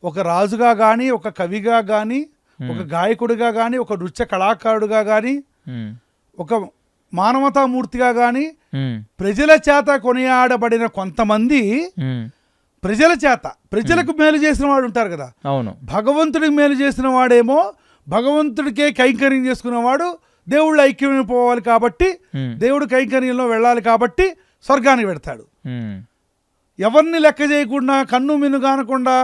ఒక రాజుగా గాని, ఒక కవిగా గాని, ఒక గాయకుడిగా గాని, ఒక నృత్య కళాకారుడుగా గాని, ఒక మానవతామూర్తిగా గాని ప్రజల చేత కొనియాడబడిన కొంతమంది ప్రజల చేత, ప్రజలకు మేలు చేసిన వాడు ఉంటారు కదా. అవును. భగవంతుడికి మేలు చేసిన వాడేమో భగవంతుడికే కైంకర్యం చేసుకున్నవాడు దేవుళ్ళు ఐక్యమైపోవాలి కాబట్టి, దేవుడు కైంకర్యంలో వెళ్ళాలి కాబట్టి స్వర్గానికి పెడతాడు. ఎవరిని లెక్క చేయకుండా, కన్ను మిన్ను కానకుండా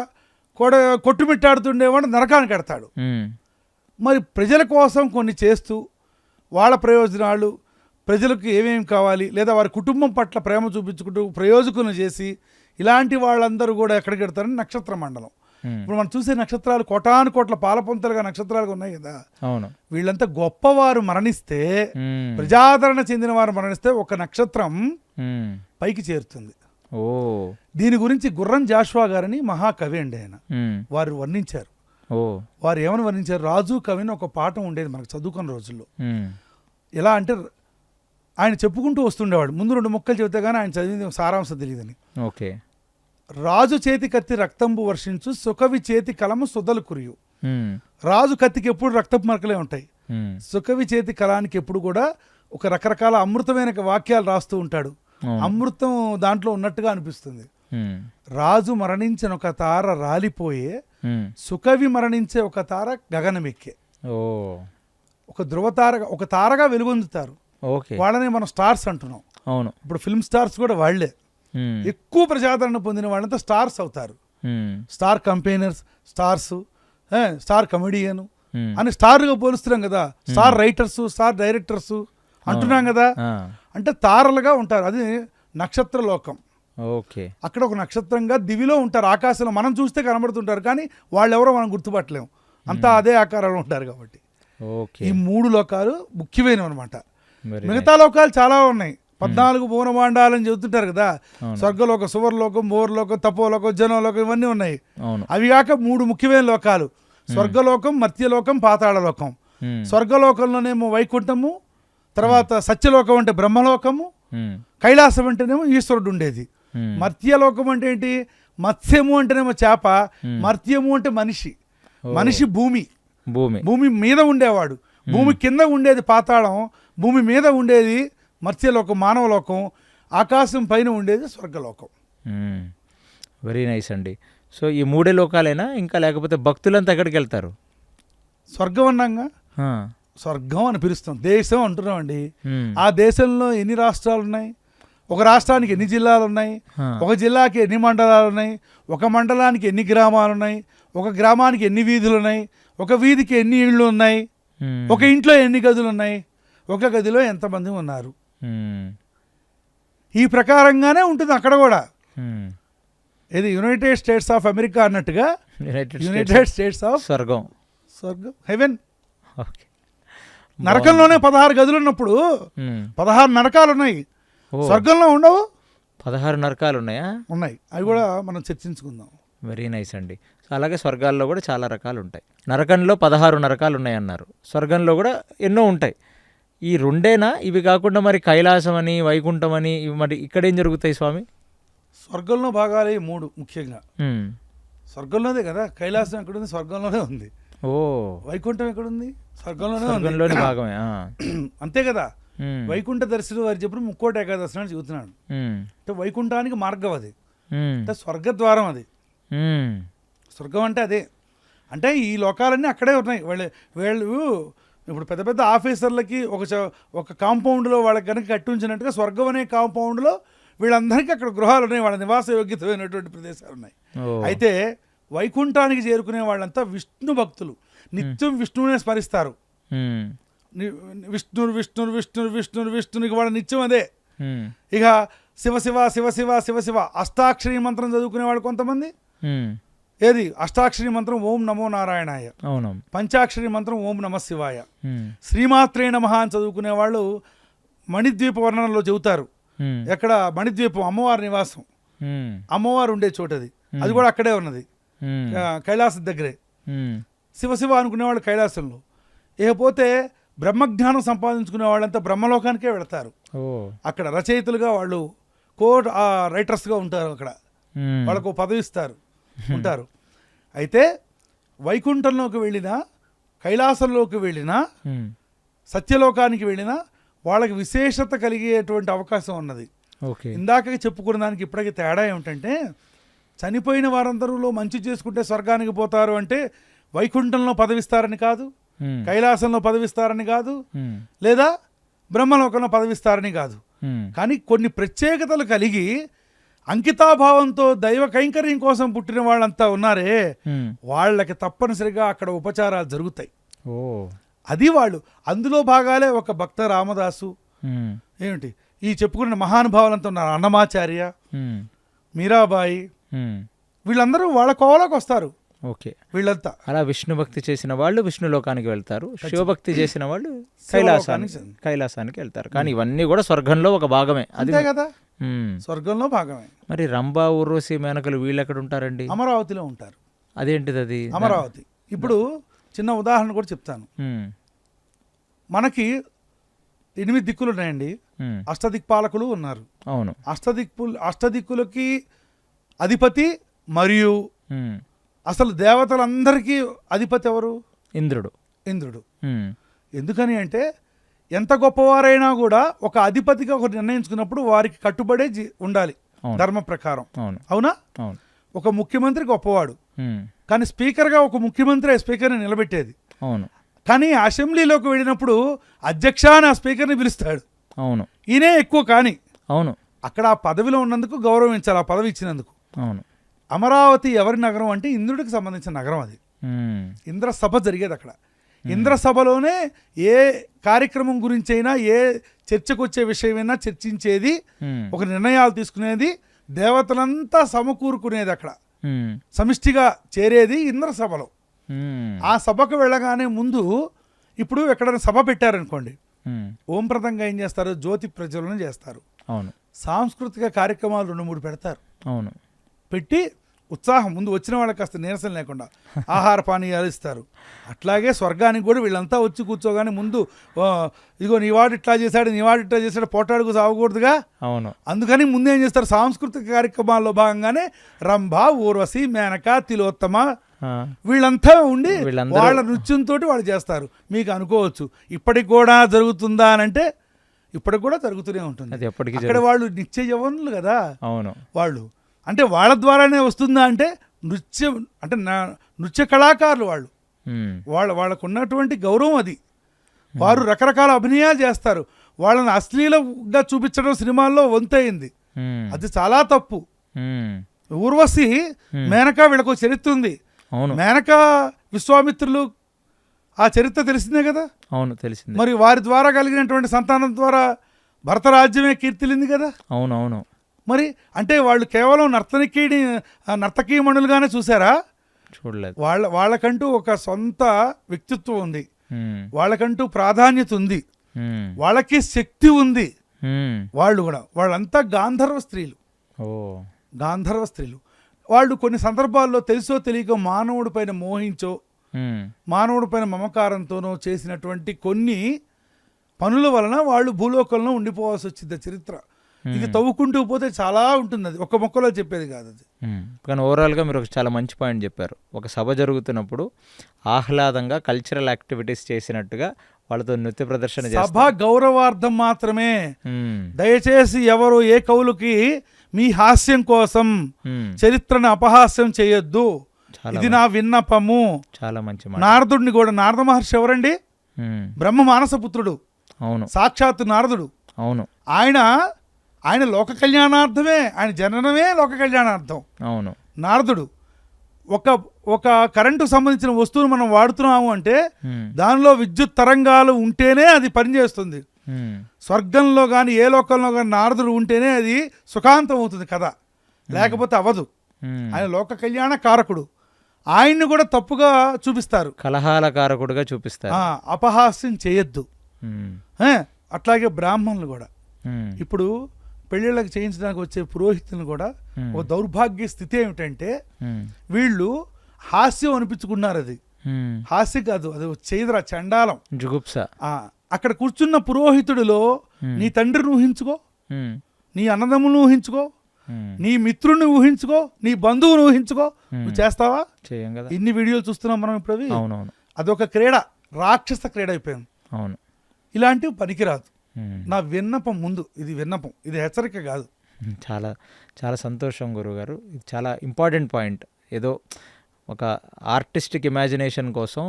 కొట్టుమిట్టాడుతుండేవాడు నరకానికి పెడతాడు. మరి ప్రజల కోసం కొన్ని చేస్తూ వాళ్ళ ప్రయోజనాలు, ప్రజలకు ఏమేమి కావాలి, లేదా వారి కుటుంబం పట్ల ప్రేమ చూపించుకుంటూ ప్రయోజకులను చేసి ఇలాంటి వాళ్ళందరూ కూడా ఎక్కడికి పెడతారని నక్షత్ర మండలం. ఇప్పుడు మనం చూసే నక్షత్రాలు కోటాను కోట్ల పాలపొంతలుగా నక్షత్రాలుగా ఉన్నాయి కదా. అవును. వీళ్ళంతా గొప్పవారు మరణిస్తే, ప్రజాదరణ చెందిన వారు మరణిస్తే ఒక నక్షత్రం పైకి చేరుతుంది. దీని గురించి గుర్రం జాషువా గారని మహాకవి అండి ఆయన, వారు వర్ణించారు. వారు ఏమని వర్ణించారు? రాజు కవిని ఒక పాఠం ఉండేది మనకు చదువుకున్న రోజుల్లో. ఎలా అంటే ఆయన చెప్పుకుంటూ వస్తుండేవాడు, ముందు 2 ముక్కలు చెబితే కానీ ఆయన చదివింది సారాంశం తెలియదని. ఓకే. రాజు చేతి కత్తి రక్తంబు వర్షించు, సుకవి చేతి కలము సుధలు కురియు. రాజు కత్తికి ఎప్పుడు రక్తపు మరకలే ఉంటాయి, సుకవి చేతి కలానికి ఎప్పుడు కూడా ఒక రకరకాల అమృతమైన వాక్యాలు రాస్తూ ఉంటాడు. అమృతం దాంట్లో ఉన్నట్టుగా అనిపిస్తుంది. రాజు మరణించిన ఒక తార రాలిపోయే, సుకవి మరణించే ఒక తార గగనమెక్కే. ఒక ధృవతార, ఒక తారగా వెలుగొందుతారు. వాళ్ళని మనం స్టార్స్ అంటున్నాం. అవును. ఇప్పుడు ఫిల్మ్ స్టార్స్ కూడా వాళ్లే. ఎక్కువ ప్రజాదరణ పొందిన వాళ్ళంతా స్టార్స్ అవుతారు. స్టార్ కంపెయినర్స్, స్టార్స్, స్టార్ కమెడియన్ అని స్టార్గా పోలుస్తున్నాం కదా. స్టార్ రైటర్స్, స్టార్ డైరెక్టర్స్ అంటున్నాం కదా. అంటే తారలుగా ఉంటారు. అది నక్షత్ర లోకం. అక్కడ ఒక నక్షత్రంగా దివిలో ఉంటారు, ఆకాశంలో మనం చూస్తే కనబడుతుంటారు, కానీ వాళ్ళెవరో మనం గుర్తుపట్టలేము. అంతా అదే ఆకారంలో ఉంటారు కాబట్టి. ఈ 3 లోకాలు ముఖ్యమైనవి అనమాట. మిగతా లోకాలు చాలా ఉన్నాయి. 14 భువనమాండాలని చెబుతుంటారు కదా. స్వర్గలోకం, సువర్లోకం, భోర్లోకం, తపోలోకం, జనలోకం, ఇవన్నీ ఉన్నాయి. అవి కాక 3 ముఖ్యమైన లోకాలు: స్వర్గలోకం, మర్త్యలోకం, పాతాళలోకం. స్వర్గలోకంలోనేమో వైకుంఠము, తర్వాత సత్యలోకం అంటే బ్రహ్మలోకము, కైలాసం అంటేనేమో ఈశ్వరుడు ఉండేది. మర్త్యలోకం అంటే ఏంటి? మత్స్యము అంటేనేమో చేప, మర్త్యము అంటే మనిషి. మనిషి భూమి మీద ఉండేవాడు. భూమి కింద ఉండేది పాతాళం, భూమి మీద ఉండేది మత్స్యలోకం, మానవలోకం, ఆకాశం పైన ఉండేది స్వర్గలోకం. వెరీ నైస్ అండి. సో ఈ 3 లోకాలైనా, ఇంకా లేకపోతే భక్తులంతా ఎక్కడికి వెళ్తారు? స్వర్గం అన్నాగా, స్వర్గం అని పిలుస్తాం. దేశం అంటున్నాం అండి. ఆ దేశంలో ఎన్ని రాష్ట్రాలు ఉన్నాయి? ఒక రాష్ట్రానికి ఎన్ని జిల్లాలు ఉన్నాయి? ఒక జిల్లాకి ఎన్ని మండలాలు ఉన్నాయి? ఒక మండలానికి ఎన్ని గ్రామాలు ఉన్నాయి? ఒక గ్రామానికి ఎన్ని వీధులు ఉన్నాయి? ఒక వీధికి ఎన్ని ఇళ్ళు ఉన్నాయి? ఒక ఇంట్లో ఎన్ని గదులు ఉన్నాయి? ఒక గదిలో ఎంతమంది ఉన్నారు? ఈ ప్రకారంగానే ఉంటుంది అక్కడ కూడా. ఇది యునైటెడ్ స్టేట్స్ ఆఫ్ అమెరికా అన్నట్టుగా యునైటెడ్ స్టేట్స్ ఆఫ్ స్వర్గం, హెవెన్. నరకంలోనే 16 గదులు ఉన్నప్పుడు 16 నరకాలు ఉన్నాయి. స్వర్గంలో ఉండవు. 16 నరకాలు ఉన్నాయా? ఉన్నాయి. అవి కూడా మనం చర్చించుకుందాం. వెరీ నైస్ అండి. అలాగే స్వర్గాల్లో కూడా చాలా రకాలు ఉంటాయి. నరకంలో 16 నరకాలు ఉన్నాయి అన్నారు. స్వర్గంలో కూడా ఎన్నో ఉంటాయి. ఈ 2 ఇవి కాకుండా మరి కైలాసం అని, వైకుంఠం అని, ఇవి మరి ఇక్కడేం జరుగుతాయి స్వామి? స్వర్గంలో భాగాలు 3 ముఖ్యంగా. స్వర్గంలోనే కదా. కైలాసం ఎక్కడుంది? స్వర్గంలోనే ఉంది. వైకుంఠం ఎక్కడుంది? స్వర్గంలోనే భాగమే. అంతే కదా. వైకుంఠ దర్శనం వారు చెప్పిన ముక్కోటి ఏకాదశి అని చెబుతున్నాడు. అంటే వైకుంఠానికి మార్గం అది, అంటే స్వర్గద్వారం అది. స్వర్గం అంటే అదే. అంటే ఈ లోకాలన్నీ అక్కడే ఉన్నాయి. వీళ్ళు ఇప్పుడు పెద్ద పెద్ద ఆఫీసర్లకి ఒక కాంపౌండ్లో వాళ్ళకి కనుక కట్టి ఉంచినట్టుగా స్వర్గం అనే కాంపౌండ్లో వీళ్ళందరికీ అక్కడ గృహాలు ఉన్నాయి, వాళ్ళ నివాస యోగ్యతమైనటువంటి ప్రదేశాలు ఉన్నాయి. అయితే వైకుంఠానికి చేరుకునే వాళ్ళంతా విష్ణు భక్తులు, నిత్యం విష్ణువునే స్మరిస్తారు. విష్ణురు విష్ణురు విష్ణురు విష్ణురు విష్ణునికి వాళ్ళ నిత్యం అదే. ఇక శివ శివ శివ శివ శివ శివ అష్టాక్షరి మంత్రం చదువుకునేవాడు కొంతమంది. ఏది అష్టాక్షరి మంత్రం ఓం నమో నారాయణాయ, పంచాక్షరి మంత్రం ఓం నమ శివాయ, శ్రీమాత్రే నమః అని చదువుకునే వాళ్ళు మణిద్వీప వర్ణనలో చెబుతారు. ఎక్కడ? మణిద్వీపం, అమ్మవారి నివాసం, అమ్మవారు ఉండే చోటది. అది కూడా అక్కడే ఉన్నది, కైలాసం దగ్గరే. శివశివ అనుకునేవాళ్ళు కైలాసంలో. ఇకపోతే బ్రహ్మజ్ఞానం సంపాదించుకునే వాళ్ళంతా బ్రహ్మలోకానికే వెళతారు. అక్కడ రచయితలుగా వాళ్ళు రైటర్స్గా ఉంటారు. అక్కడ వాళ్ళకు పదవి ఇస్తారు, ఉంటారు. అయితే వైకుంఠంలోకి వెళ్ళినా, కైలాసంలోకి వెళ్ళినా, సత్యలోకానికి వెళ్ళినా వాళ్ళకి విశేషత కలిగేటువంటి అవకాశం ఉన్నది. ఇందాక చెప్పుకున్న దానికి ఇప్పటికీ తేడా ఏమిటంటే, చనిపోయిన వారందరూలో మంచి చేసుకుంటే స్వర్గానికి పోతారు అంటే వైకుంఠంలో పదవిస్తారని కాదు, కైలాసంలో పదవిస్తారని కాదు, లేదా బ్రహ్మలోకంలో పదవిస్తారని కాదు. కానీ కొన్ని ప్రత్యేకతలు కలిగి అంకితాభావంతో దైవ కైంకర్యం కోసం పుట్టిన వాళ్ళంతా ఉన్నారే, వాళ్ళకి తప్పనిసరిగా అక్కడ ఉపచారాలు జరుగుతాయి. అది వాళ్ళు అందులో భాగాలే ఒక భక్త రామదాసు, ఏమిటి ఈ చెప్పుకున్న మహానుభావులంతా ఉన్నారు, అన్నమాచార్య, మీరాబాయి, వీళ్ళందరూ వాళ్ళ కోవలోకి వస్తారు. ఓకే, వీళ్ళంతా అలా విష్ణు భక్తి చేసిన వాళ్ళు విష్ణు లోకానికి వెళ్తారు, శివభక్తి చేసిన వాళ్ళు కైలాసానికి వెళ్తారు. కానీ ఇవన్నీ కూడా స్వర్గంలో ఒక భాగమే. అదే కదా, స్వర్గంలో భాగమే. మరి రంభా, ఊర్వశి, మేనకలు వీళ్ళు ఎక్కడ ఉంటారండి? అమరావతిలో ఉంటారు. అదేంటిది అది? అమరావతి. ఇప్పుడు చిన్న ఉదాహరణ కూడా చెప్తాను. మనకి 8 దిక్కులు ఉన్నాయండి, అష్టదిక్పాలకులు ఉన్నారు. అవును. అష్టదిక్కులకి అధిపతి మరియు అసలు దేవతలందరికీ అధిపతి ఎవరు? ఇంద్రుడు. ఎందుకని అంటే ఎంత గొప్పవారైనా కూడా ఒక అధిపతిగా ఒకరు నిర్ణయించుకున్నప్పుడు వారికి కట్టుబడే ఉండాలి ధర్మ ప్రకారం. అవునా? ఒక ముఖ్యమంత్రి గొప్పవాడు, కానీ స్పీకర్గా ఒక ముఖ్యమంత్రి స్పీకర్ని నిలబెట్టేది. అవును. కానీ అసెంబ్లీలోకి వెళ్ళినప్పుడు అధ్యక్ష అని ఆ స్పీకర్ని పిలుస్తాడు. అవును. ఈయనే ఎక్కువ. కానీ అవును, అక్కడ ఆ పదవిలో ఉన్నందుకు గౌరవించాలి, ఆ పదవి ఇచ్చినందుకు. అవును. అమరావతి ఎవరి నగరం అంటే ఇంద్రుడికి సంబంధించిన నగరం. అది ఇంద్రసభ జరిగేది అక్కడ. ఇంద్రసభలోనే ఏ కార్యక్రమం గురించి అయినా, ఏ చర్చకు వచ్చే విషయమైనా చర్చించేది, ఒక నిర్ణయాలు తీసుకునేది, దేవతలంతా సమకూరుకునేది అక్కడ, సమిష్టిగా చేరేది ఇంద్రసభలో. ఆ సభకు వెళ్ళగానే ముందు ఇప్పుడు ఎక్కడైనా సభ పెట్టారనుకోండి, ఓంప్రదంగా ఏం చేస్తారు? జ్యోతి ప్రజ్వలన చేస్తారు. అవును. సాంస్కృతిక కార్యక్రమాలు 2-3 పెడతారు. అవును. పెట్టి ఉత్సాహం, ముందు వచ్చిన వాళ్ళకి కాస్త నీరసం లేకుండా ఆహార పానీయాలు ఇస్తారు. అట్లాగే స్వర్గానికి కూడా వీళ్ళంతా వచ్చి కూర్చోగానే ముందు ఇదిగో నీవాడు ఇట్లా చేశాడు పోటాడుకు సాగకూడదుగా. అవును. అందుకని ముందు ఏం చేస్తారు? సాంస్కృతిక కార్యక్రమాల్లో భాగంగానే రంభ, ఊర్వశి, మేనక, తిలోత్తమ వీళ్ళంతా ఉండి వాళ్ళ నృత్యంతో వాళ్ళు చేస్తారు. మీకు అనుకోవచ్చు ఇప్పటికి కూడా జరుగుతుందా అని అంటే ఇప్పటికి కూడా జరుగుతూనే ఉంటుంది. అక్కడ వాళ్ళు నిత్య యవ్వనులు కదా. అవును. వాళ్ళు అంటే వాళ్ళ ద్వారానే వస్తుందా అంటే నృత్య కళాకారులు వాళ్ళు. వాళ్ళకు ఉన్నటువంటి గౌరవం అది. వారు రకరకాల అభినయాలు చేస్తారు. వాళ్ళని అశ్లీలంగా చూపించడం సినిమాల్లో వంతయింది, అది చాలా తప్పు. ఊర్వశి, మేనక వీళ్ళకు చరిత్ర ఉంది. మేనక విశ్వామిత్రులు ఆ చరిత్ర తెలిసిందే కదా. అవును, తెలిసింది. మరి వారి ద్వారా కలిగినటువంటి సంతానం ద్వారా భరత రాజ్యమే కీర్తిలింది కదా. అవునవును. మరి అంటే వాళ్ళు కేవలం నర్తకీమణులుగానే చూసారా? చూడలేదు. వాళ్ళకంటూ ఒక సొంత వ్యక్తిత్వం ఉంది, వాళ్ళకంటూ ప్రాధాన్యత ఉంది, వాళ్ళకి శక్తి ఉంది. వాళ్ళంతా గాంధర్వ స్త్రీలు. వాళ్ళు కొన్ని సందర్భాల్లో తెలుసో తెలియక మానవుడి పైన మోహించో, మానవుడి పైన మమకారంతోనో చేసినటువంటి కొన్ని పనుల వలన వాళ్ళు భూలోకంలో ఉండిపోవాల్సి వచ్చింది. చరిత్ర ఇది తవ్వుకుంటూ పోతే చాలా ఉంటుంది, అది ఒక మొక్కలో చెప్పేది కాదు అది. కానీ ఓవరాల్గా మీరు ఒక చాలా మంచి పాయింట్ చెప్పారు. ఒక సభ జరుగుతున్నప్పుడు ఆహ్లాదంగా కల్చరల్ యాక్టివిటీస్ చేసినట్టుగా వాళ్ళతో నృత్య ప్రదర్శన సభ గౌరవార్థం మాత్రమే. దయచేసి ఎవరు ఏ కవులకి మీ హాస్యం కోసం చరిత్రను అపహాస్యం చేయొద్దు, ఇది నా విన్నపము. చాలా మంచి. నారదుడిని కూడా, నారద మహర్షి ఎవరండి? బ్రహ్మ మానసపుత్రుడు. అవును. సాక్షాత్తు నారదుడు. అవును. ఆయన లోక కళ్యాణార్థమే, ఆయన జననమే లోక కళ్యాణార్థం. అవును. నారదుడు ఒక కరెంటు సంబంధించిన వస్తువును మనం వాడుతున్నాము అంటే దానిలో విద్యుత్ తరంగాలు ఉంటేనే అది పనిచేస్తుంది. స్వర్గంలో కానీ ఏ లోకంలో కానీ నారదుడు ఉంటేనే అది సుఖాంతం అవుతుంది కదా, లేకపోతే అవ్వదు. ఆయన లోక కళ్యాణ కారకుడు. ఆయన్ని కూడా తప్పుగా చూపిస్తారు, కలహాల కారకుడుగా చూపిస్తారు. అపహాస్యం చేయొద్దు. అట్లాగే బ్రాహ్మణులు కూడా ఇప్పుడు పెళ్ళిళ్ళకి చేయించడానికి వచ్చే పురోహితులను కూడా ఒక దౌర్భాగ్య స్థితి ఏమిటంటే వీళ్ళు హాస్యం అనిపించుకున్నారు. అది హాస్యం కాదు, అది చేయదురా చండాలం, జుగుప్స. అక్కడ కూర్చున్న పురోహితుడిలో నీ తండ్రిని ఊహించుకో, నీ అన్నదమ్ములను ఊహించుకో, నీ మిత్రుడిని ఊహించుకో, నీ బంధువుని ఊహించుకో. నువ్వు చేస్తావా? ఇన్ని వీడియోలు చూస్తున్నాం మనం ఇప్పుడు. అవి అదొక క్రీడ, రాక్షస క్రీడ అయిపోయింది. అవును. ఇలాంటివి పనికిరాదు. నా విన్నపం ముందు, ఇది విన్నపం, ఇది హెచ్చరిక కాదు. చాలా చాలా సంతోషం గురువుగారు. ఇది చాలా ఇంపార్టెంట్ పాయింట్. ఏదో ఒక ఆర్టిస్టిక్ ఇమాజినేషన్ కోసం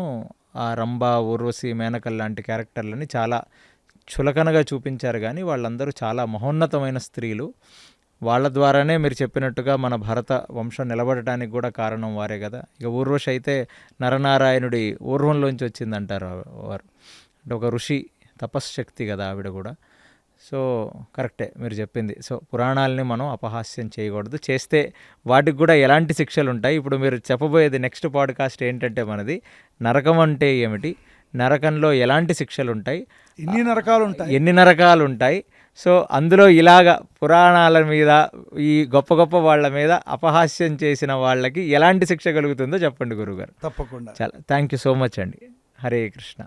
ఆ రంభ, ఊర్వశి, మేనకల్ లాంటి క్యారెక్టర్లని చాలా చులకనగా చూపించారు, కానీ వాళ్ళందరూ చాలా మహోన్నతమైన స్త్రీలు. వాళ్ళ ద్వారానే మీరు చెప్పినట్టుగా మన భరత వంశం నిలబడటానికి కూడా కారణం వారే కదా. ఇక ఊర్వశి అయితే నరనారాయణుడి ఊర్వంలోంచి వచ్చిందంటారు వారు. అంటే ఒక ఋషి తపశ్శక్తి కదా ఆవిడ కూడా. సో కరెక్టే మీరు చెప్పింది. సో పురాణాలని మనం అపహాస్యం చేయకూడదు, చేస్తే వాటికి కూడా ఎలాంటి శిక్షలు ఉంటాయి. ఇప్పుడు మీరు చెప్పబోయేది నెక్స్ట్ పాడ్కాస్ట్ ఏంటంటే మనది నరకం అంటే ఏమిటి, నరకంలో ఎలాంటి శిక్షలు ఉంటాయి, ఎన్ని నరకాలు ఉంటాయి, ఎన్ని నరకాలు ఉంటాయి. సో అందులో ఇలాగ పురాణాల మీద ఈ గొప్ప గొప్ప వాళ్ళ మీద అపహాస్యం చేసిన వాళ్ళకి ఎలాంటి శిక్ష కలుగుతుందో చెప్పండి గురువుగారు. తప్పకుండా. చాలా థ్యాంక్ యూ సో మచ్ అండి. హరే కృష్ణ.